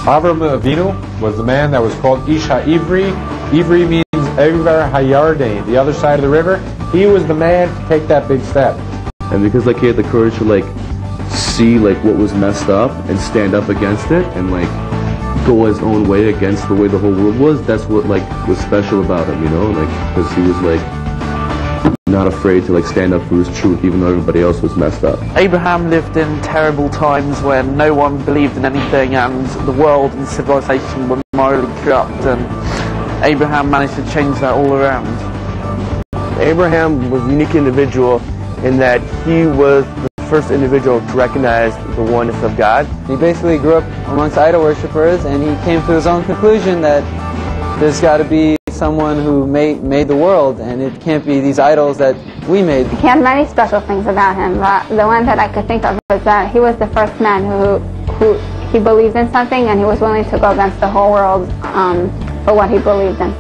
Avinu was the man that was called Ish HaIvri. Ivri means Ever Hayarden, the other side of the river. He was the man to take that big step. And because he had the courage to see what was messed up and stand up against it and go his own way against the way the whole world was, that's what was special about him, because he was not afraid to stand up for his truth even though everybody else was messed up. Abraham lived in terrible times when no one believed in anything and the world and civilization were morally corrupt, and Abraham managed to change that all around. Abraham was a unique individual in that he was the first individual to recognize the oneness of God. He basically grew up amongst idol worshippers, and he came to his own conclusion that there's got to be someone who made the world, and it can't be these idols that we made. He had many special things about him, but the one that I could think of was that he was the first man who he believed in something, and he was willing to go against the whole world for what he believed in.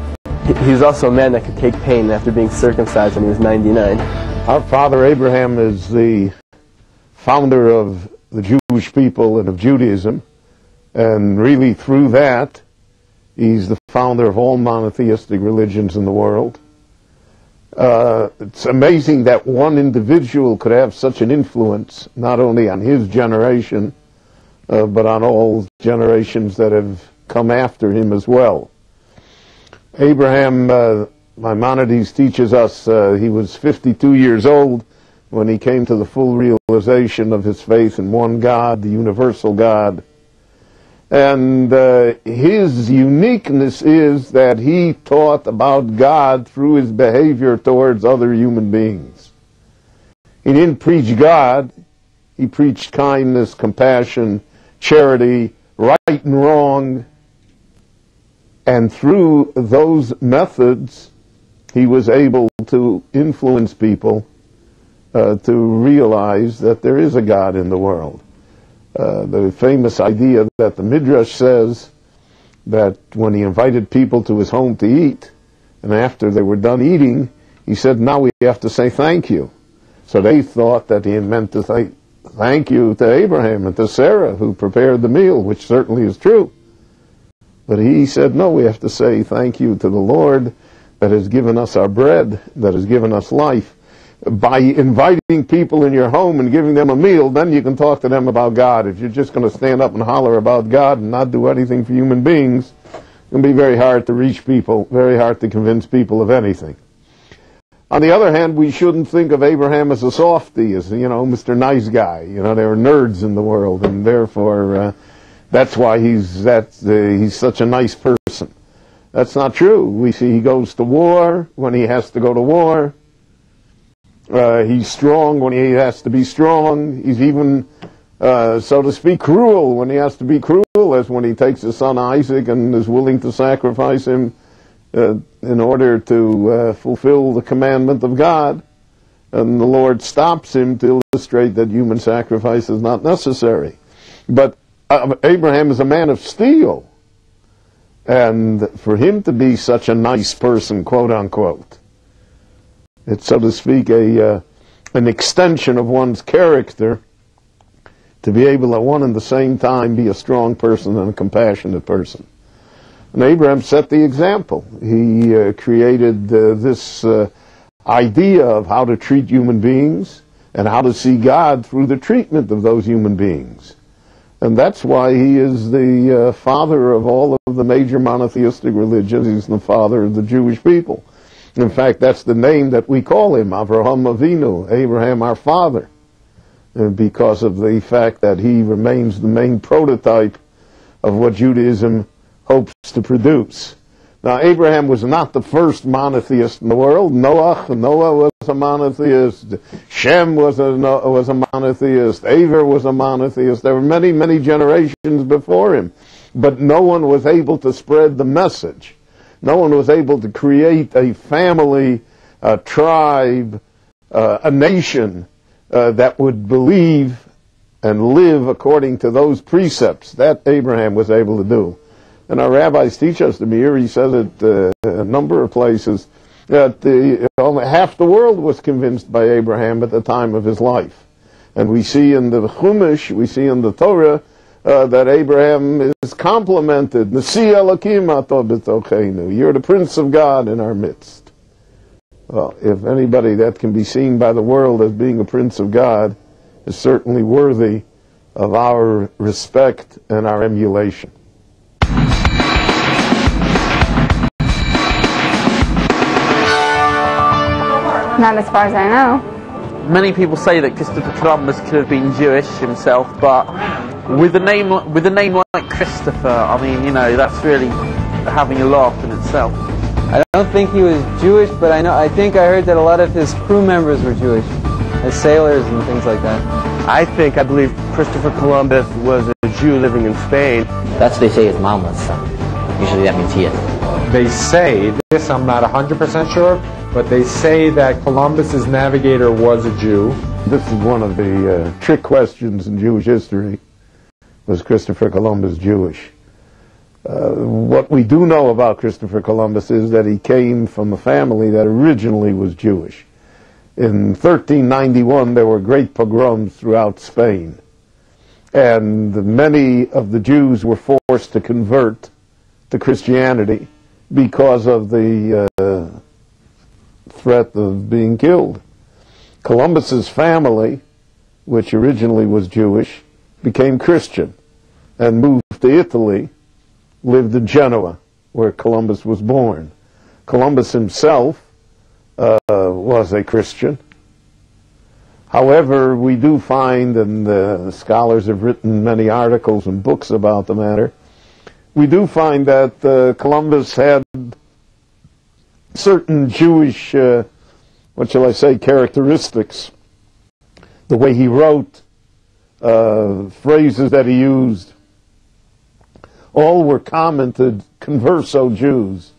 He was also a man that could take pain after being circumcised when he was 99. Our father Abraham is the founder of the Jewish people and of Judaism, and really through that he's the founder of all monotheistic religions in the world. It's amazing that one individual could have such an influence, not only on his generation, but on all generations that have come after him as well. Abraham, Maimonides teaches us, he was 52 years old when he came to the full realization of his faith in one God, the universal God. And his uniqueness is that he taught about God through his behavior towards other human beings. He didn't preach God, he preached kindness, compassion, charity, right and wrong. And through those methods, he was able to influence people to realize that there is a God in the world. The famous idea that the Midrash says that when he invited people to his home to eat, and after they were done eating, he said, now we have to say thank you. So they thought that he meant to say thank you to Abraham and to Sarah who prepared the meal, which certainly is true. But he said, no, we have to say thank you to the Lord that has given us our bread, that has given us life. By inviting people in your home and giving them a meal, then you can talk to them about God. If you're just going to stand up and holler about God and not do anything for human beings, it's going to be very hard to reach people, very hard to convince people of anything. On the other hand, we shouldn't think of Abraham as a softy, as, Mr. Nice Guy. There are nerds in the world, and therefore that's why he's such a nice person. That's not true. We see he goes to war when he has to go to war. He's strong when he has to be strong. He's even, so to speak, cruel when he has to be cruel, as when he takes his son Isaac and is willing to sacrifice him in order to fulfill the commandment of God. And the Lord stops him to illustrate that human sacrifice is not necessary. But Abraham is a man of steel. And for him to be such a nice person, quote unquote, it's, so to speak, an extension of one's character to be able at one and the same time be a strong person and a compassionate person. And Abraham set the example. He created this idea of how to treat human beings and how to see God through the treatment of those human beings. And that's why he is the father of all of the major monotheistic religions. He's the father of the Jewish people. In fact, that's the name that we call him, Avraham Avinu, Abraham our father, because of the fact that he remains the main prototype of what Judaism hopes to produce. Now, Abraham was not the first monotheist in the world. Noah was a monotheist. Shem was a monotheist. Aver was a monotheist. There were many, many generations before him. But no one was able to spread the message. No one was able to create a family, a tribe, a nation that would believe and live according to those precepts. That Abraham was able to do. And our rabbis teach us, the Meir, he says it a number of places, that only half the world was convinced by Abraham at the time of his life. And we see in the Chumash, we see in the Torah, that Abraham is complimented. Nasi Elokim ato b'tocheinu. You're the Prince of God in our midst. Well, if anybody that can be seen by the world as being a Prince of God is certainly worthy of our respect and our emulation. Not as far as I know. Many people say that Christopher Columbus could have been Jewish himself, but with a name like Christopher, I mean, you know, that's really having a laugh in itself. I don't think he was Jewish, but I think I heard that a lot of his crew members were Jewish, as sailors and things like that. I believe Christopher Columbus was a Jew living in Spain. That's what they say his mom was. Usually that means he is. They say, this I'm not 100% sure, but they say that Columbus's navigator was a Jew. This is one of the trick questions in Jewish history. Was Christopher Columbus Jewish? What we do know about Christopher Columbus is that he came from a family that originally was Jewish. In 1391 there were great pogroms throughout Spain, and many of the Jews were forced to convert to Christianity because of the threat of being killed. Columbus's family, which originally was Jewish, became Christian and moved to Italy, lived in Genoa, where Columbus was born. Columbus himself was a Christian. However, we do find, and scholars have written many articles and books about the matter, we do find that Columbus had certain Jewish, what shall I say, characteristics. The way he wrote, phrases that he used, all were common to converso Jews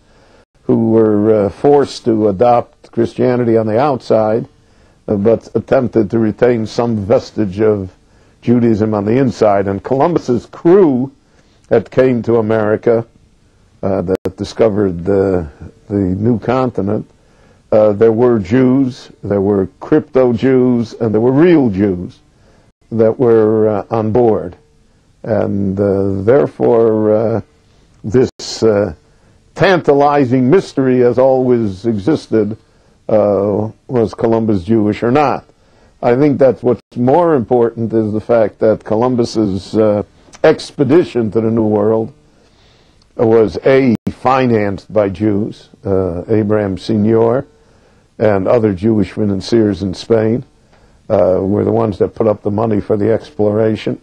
who were forced to adopt Christianity on the outside, but attempted to retain some vestige of Judaism on the inside. And Columbus's crew that came to America, that discovered the new continent, there were Jews, there were crypto-Jews, and there were real Jews that were on board. And therefore, this tantalizing mystery has always existed, was Columbus Jewish or not. I think that what's more important is the fact that Columbus's expedition to the New World was financed by Jews. Abraham Senior and other Jewish financiers in Spain were the ones that put up the money for the exploration.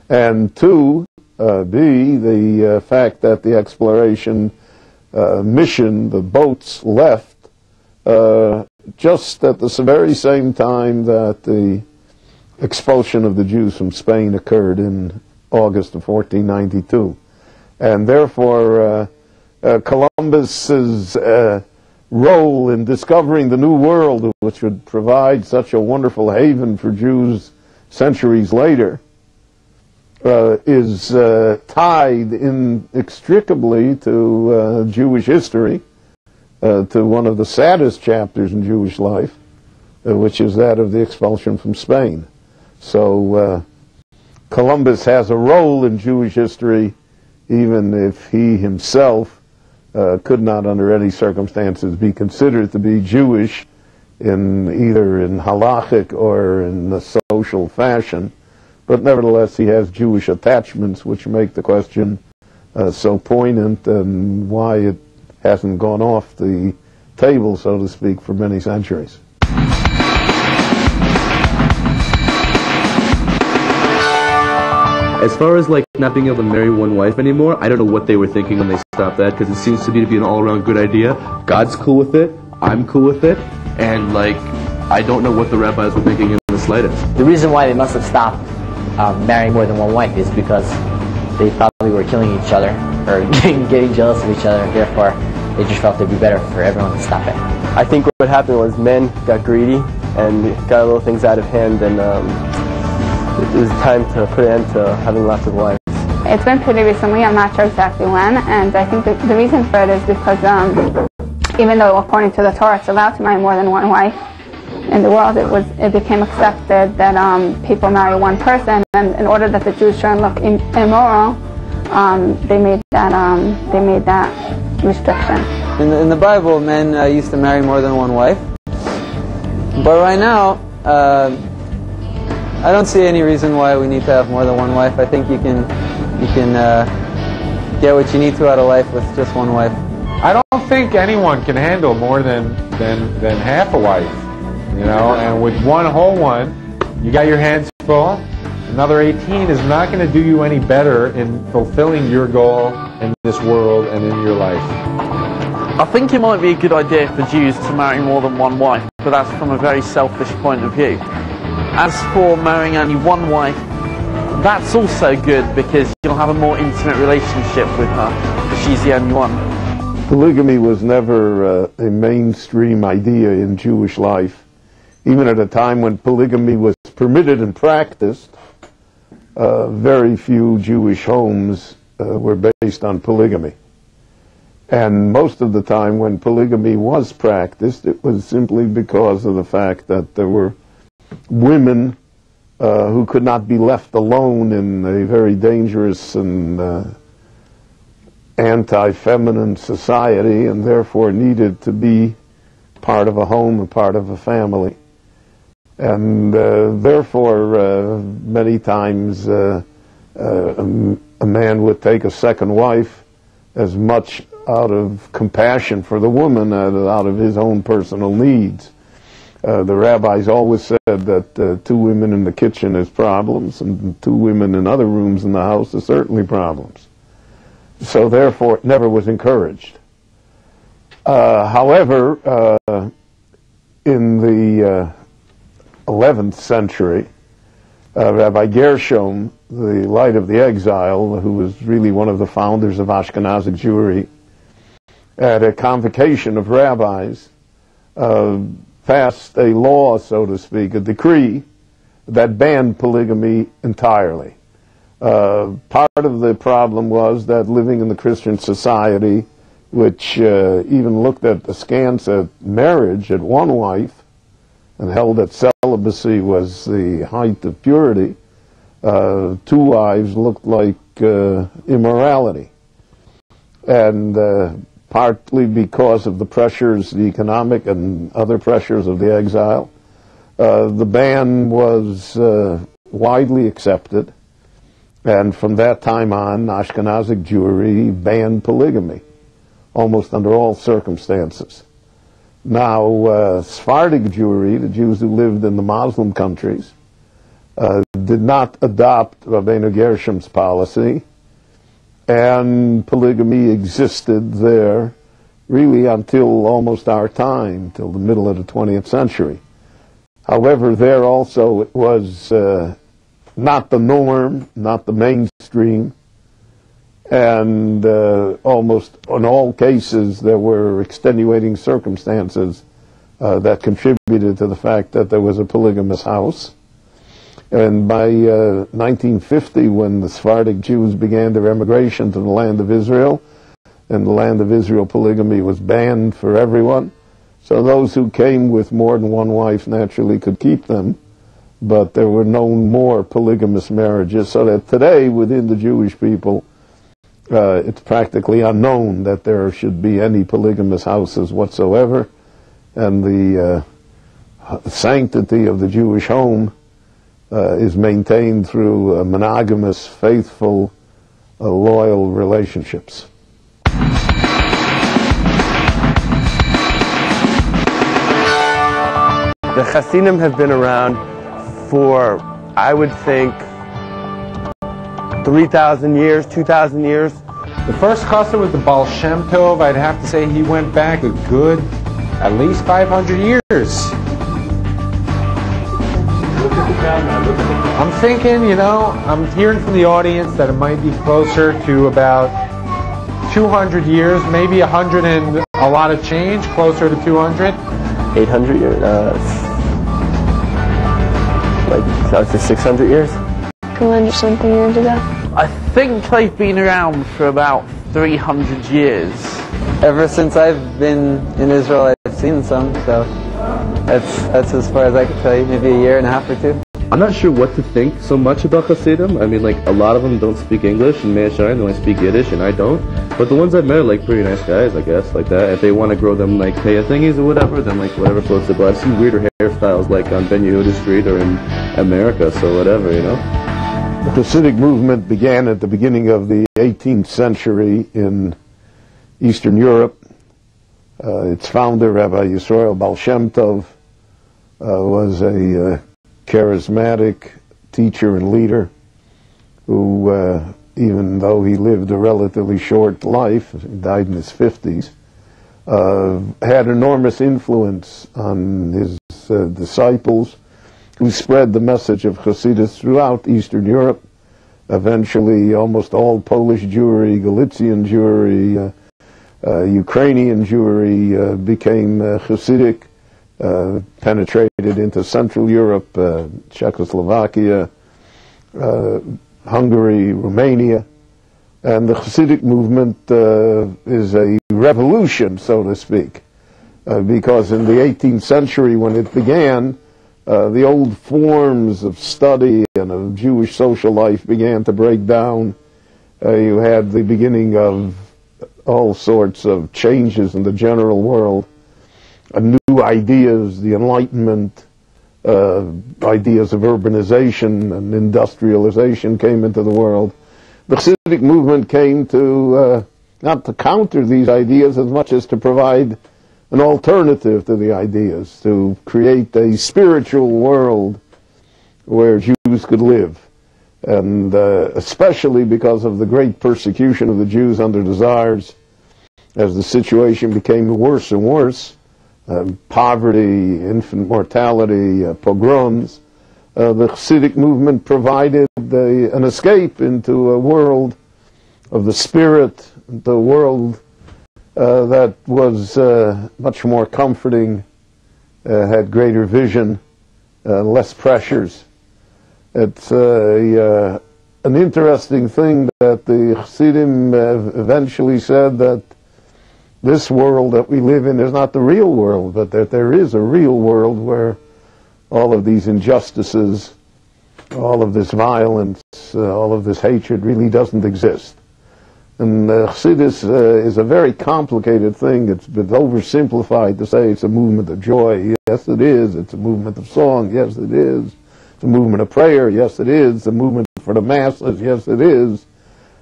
And two, the fact that the exploration mission, the boats left just at the very same time that the expulsion of the Jews from Spain occurred in August of 1492. And therefore, Columbus's role in discovering the New World, which would provide such a wonderful haven for Jews centuries later, is tied inextricably to Jewish history, to one of the saddest chapters in Jewish life, which is that of the expulsion from Spain. So Columbus has a role in Jewish history, even if he himself could not under any circumstances be considered to be Jewish either in halachic or in the social fashion. But nevertheless, he has Jewish attachments which make the question so poignant, and why it hasn't gone off the table, so to speak, for many centuries. As far as like not being able to marry one wife anymore, I don't know what they were thinking when they stopped that, because it seems to me to be an all-around good idea. God's cool with it, I'm cool with it, and like I don't know what the rabbis were thinking in the slightest. The reason why they must have stopped marrying more than one wife is because they probably were killing each other or getting jealous of each other, and therefore they just felt it'd be better for everyone to stop it. I think what happened was men got greedy and got a little things out of hand, and it was time to put an end to having lots of wives. It's been pretty recently, I'm not sure exactly when, and I think the reason for it is because even though according to the Torah it's allowed to marry more than one wife, in the world it became accepted that people marry one person, and in order that the Jews shouldn't look immoral, they made that restriction. In the Bible, men used to marry more than one wife, but right now I don't see any reason why we need to have more than one wife. I think you can get what you need to out of life with just one wife. I don't think anyone can handle more than half a wife, you know, and with one whole one, you got your hands full. Another 18 is not going to do you any better in fulfilling your goal in this world and in your life. I think it might be a good idea for Jews to marry more than one wife, but that's from a very selfish point of view. As for marrying only one wife, that's also good because you'll have a more intimate relationship with her if she's the only one. Polygamy was never a mainstream idea in Jewish life. Even at a time when polygamy was permitted and practiced, very few Jewish homes were based on polygamy. And most of the time when polygamy was practiced, it was simply because of the fact that there were women who could not be left alone in a very dangerous and anti-feminine society, and therefore needed to be part of a home and part of a family. And therefore, many times a man would take a second wife as much out of compassion for the woman as out of his own personal needs. The rabbis always said that 2 women in the kitchen is problems, and 2 women in other rooms in the house is certainly problems. So therefore, it never was encouraged. However, in the 11th century, Rabbi Gershom, the Light of the Exile, who was really one of the founders of Ashkenazic Jewry, at a convocation of rabbis, passed a law, so to speak, a decree that banned polygamy entirely. Part of the problem was that living in the Christian society, which even looked at askance at marriage at one wife and held that celibacy was the height of purity, 2 wives looked like immorality. And partly because of the pressures, the economic and other pressures of the exile, the ban was widely accepted. And from that time on, Ashkenazic Jewry banned polygamy, almost under all circumstances. Now, Sephardic Jewry, the Jews who lived in the Muslim countries, did not adopt Rabbeinu Gershom's policy, and polygamy existed there really until almost our time, till the middle of the 20th century. However, there also it was not the norm, not the mainstream, and almost in all cases there were extenuating circumstances that contributed to the fact that there was a polygamous house. And by 1950, when the Sephardic Jews began their emigration to the land of Israel, in the land of Israel polygamy was banned for everyone, so those who came with more than one wife naturally could keep them, but there were no more polygamous marriages, so that today within the Jewish people it's practically unknown that there should be any polygamous houses whatsoever, and the sanctity of the Jewish home is maintained through monogamous, faithful, loyal relationships. The Hasidim have been around for, I would think, 3,000 years, 2,000 years. The first chassid was the Baal Shem Tov. I'd have to say he went back a good, at least 500 years. I'm thinking, you know, I'm hearing from the audience that it might be closer to about 200 years, maybe 100 and a lot of change, closer to 200. 800 years, like close to 600 years. 200 something years ago. I think they've been around for about 300 years. Ever since I've been in Israel, I've seen some, so That's as far as I can tell you, maybe a year and a half or two. I'm not sure what to think so much about Hasidim. I mean, like, a lot of them don't speak English, and they only speak Yiddish, and I don't. But the ones I've met are, like, pretty nice guys, I guess, like that. If they want to grow them, like, pay thingies or whatever, then, like, whatever floats their boat. I've seen weirder hairstyles, like, on Ben Yehuda Street or in America, so whatever, you know? The Hasidic movement began at the beginning of the 18th century in Eastern Europe. Its founder, Rabbi Yisrael Baal Shem Tov, was a charismatic teacher and leader who, even though he lived a relatively short life, he died in his 50s, had enormous influence on his disciples, who spread the message of Hasidus throughout Eastern Europe. Eventually, almost all Polish Jewry, Galician Jewry, Ukrainian Jewry became Hasidic. Penetrated into Central Europe, Czechoslovakia, Hungary, Romania, and the Hasidic movement is a revolution, so to speak, because in the 18th century when it began, the old forms of study and of Jewish social life began to break down. You had the beginning of all sorts of changes in the general world. New ideas, the Enlightenment, ideas of urbanization and industrialization came into the world. The Hasidic movement came to, not to counter these ideas as much as to provide an alternative to the ideas, to create a spiritual world where Jews could live. And especially because of the great persecution of the Jews under the Tsars, as the situation became worse and worse, poverty, infant mortality, pogroms, the Hasidic movement provided an escape into a world of the spirit, the world that was much more comforting, had greater vision, less pressures. It's an interesting thing that the Hasidim eventually said that this world that we live in is not the real world, but that there is a real world where all of these injustices, all of this violence, all of this hatred really doesn't exist. And Chassidus is a very complicated thing. It's been oversimplified to say it's a movement of joy. Yes, it is. It's a movement of song. Yes, it is. It's a movement of prayer. Yes, it is. It's a movement for the masses. Yes, it is.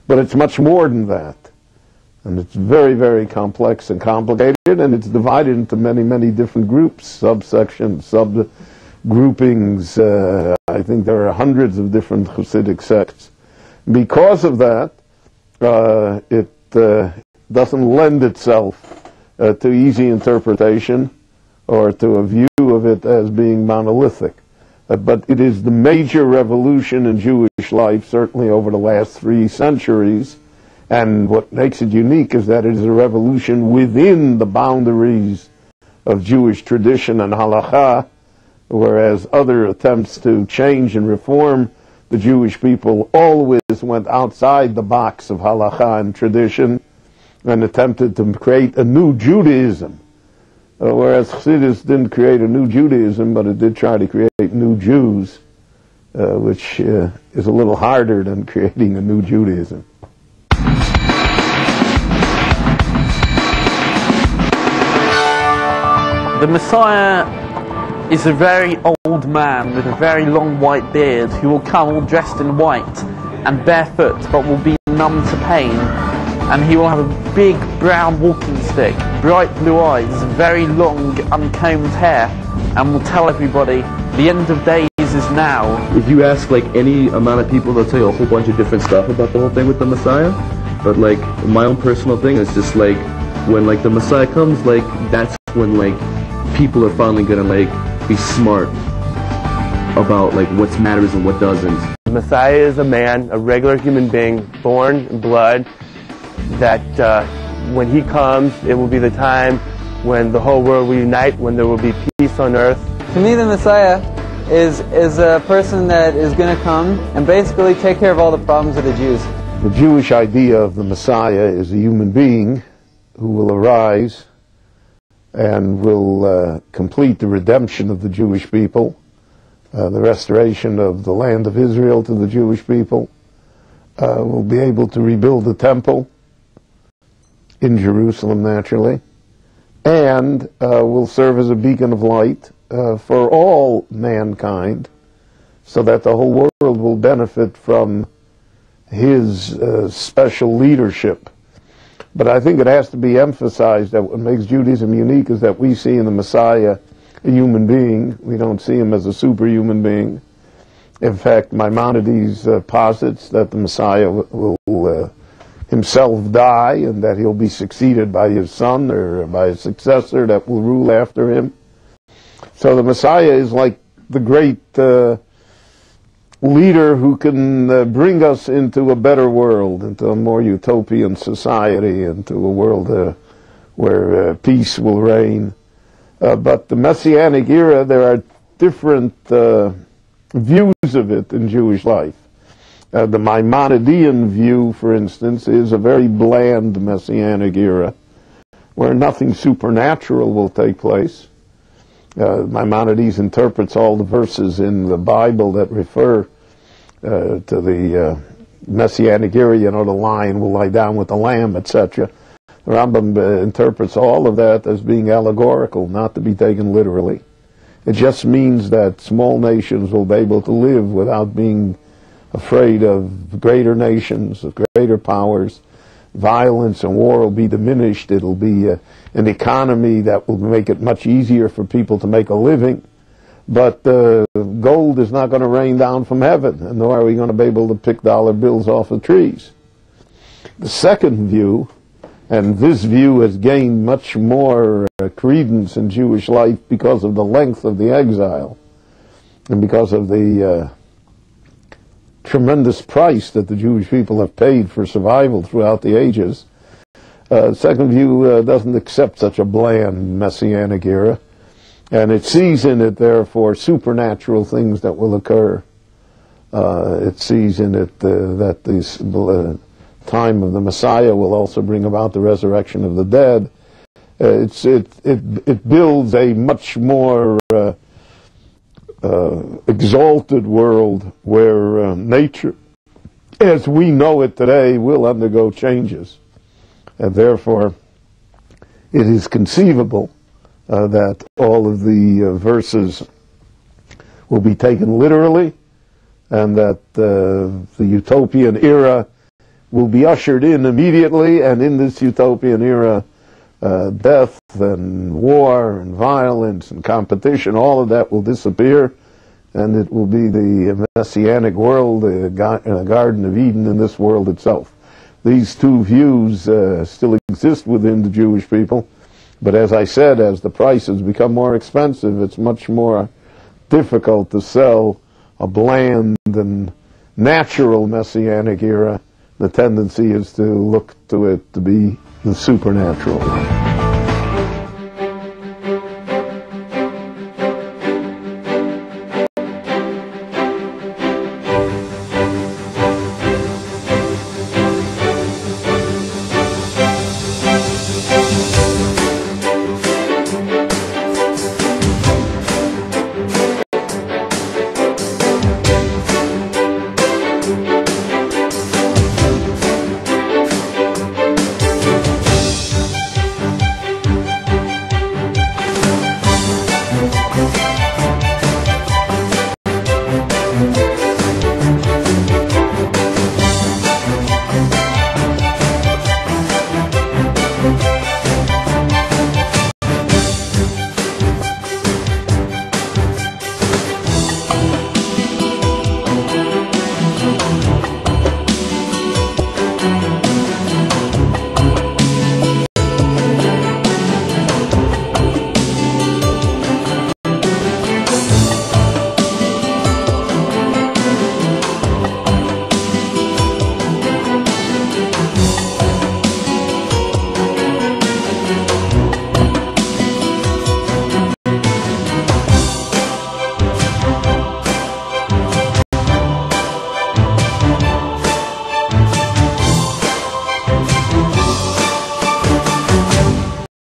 But it's much more than that. And it's very, very complex and complicated, and it's divided into many, many different groups, subsections, subgroupings. I think there are hundreds of different Hasidic sects. Because of that, it doesn't lend itself to easy interpretation or to a view of it as being monolithic. But it is the major revolution in Jewish life, certainly over the last 3 centuries. And what makes it unique is that it is a revolution within the boundaries of Jewish tradition and halakha, whereas other attempts to change and reform the Jewish people always went outside the box of halakha and tradition and attempted to create a new Judaism. Whereas Chassidus didn't create a new Judaism, but it did try to create new Jews, which is a little harder than creating a new Judaism. The Messiah is a very old man with a very long white beard who will come all dressed in white and barefoot, but will be numb to pain. And he will have a big brown walking stick, bright blue eyes, very long uncombed hair, and will tell everybody the end of days is now. If you ask like any amount of people, they'll tell you a whole bunch of different stuff about the whole thing with the Messiah. But like my own personal thing is just like when like the Messiah comes, like that's when like people are finally gonna like be smart about like what matters and what doesn't. The Messiah is a man, a regular human being, born in blood, that when he comes, it will be the time when the whole world will unite, when there will be peace on earth. To me, the Messiah is a person that is going to come and basically take care of all the problems of the Jews. The Jewish idea of the Messiah is a human being who will arise and will complete the redemption of the Jewish people, the restoration of the land of Israel to the Jewish people. Will be able to rebuild the temple in Jerusalem, naturally, and will serve as a beacon of light for all mankind, so that the whole world will benefit from his special leadership. But I think it has to be emphasized that what makes Judaism unique is that we see in the Messiah a human being. We don't see him as a superhuman being. In fact, Maimonides posits that the Messiah will himself die, and that he'll be succeeded by his son or by a successor that will rule after him. So the Messiah is like the great leader who can bring us into a better world, into a more utopian society, into a world where peace will reign. But the Messianic era, there are different views of it in Jewish life. The Maimonidean view, for instance, is a very bland Messianic era, where nothing supernatural will take place. Maimonides interprets all the verses in the Bible that refer to the Messianic era, you know, the lion will lie down with the lamb, etc. The Rambam interprets all of that as being allegorical, not to be taken literally. It just means that small nations will be able to live without being afraid of greater nations, of greater powers. Violence and war will be diminished. It'll be an economy that will make it much easier for people to make a living. But gold is not going to rain down from heaven, and nor are we going to be able to pick dollar bills off of trees. The second view, and this view has gained much more credence in Jewish life because of the length of the exile, and because of the tremendous price that the Jewish people have paid for survival throughout the ages. Second view doesn't accept such a bland Messianic era, and it sees in it, therefore, supernatural things that will occur. It sees in it that this time of the Messiah will also bring about the resurrection of the dead. It builds a much more exalted world where nature, as we know it today, will undergo changes. And therefore, it is conceivable that all of the verses will be taken literally, and that the utopian era will be ushered in immediately, and in this utopian era, death and war and violence and competition, all of that will disappear, and it will be the Messianic world, the Garden of Eden in this world itself. These two views still exist within the Jewish people, but as I said, as the prices become more expensive, it's much more difficult to sell a bland and natural Messianic era. The tendency is to look to it to be the supernatural.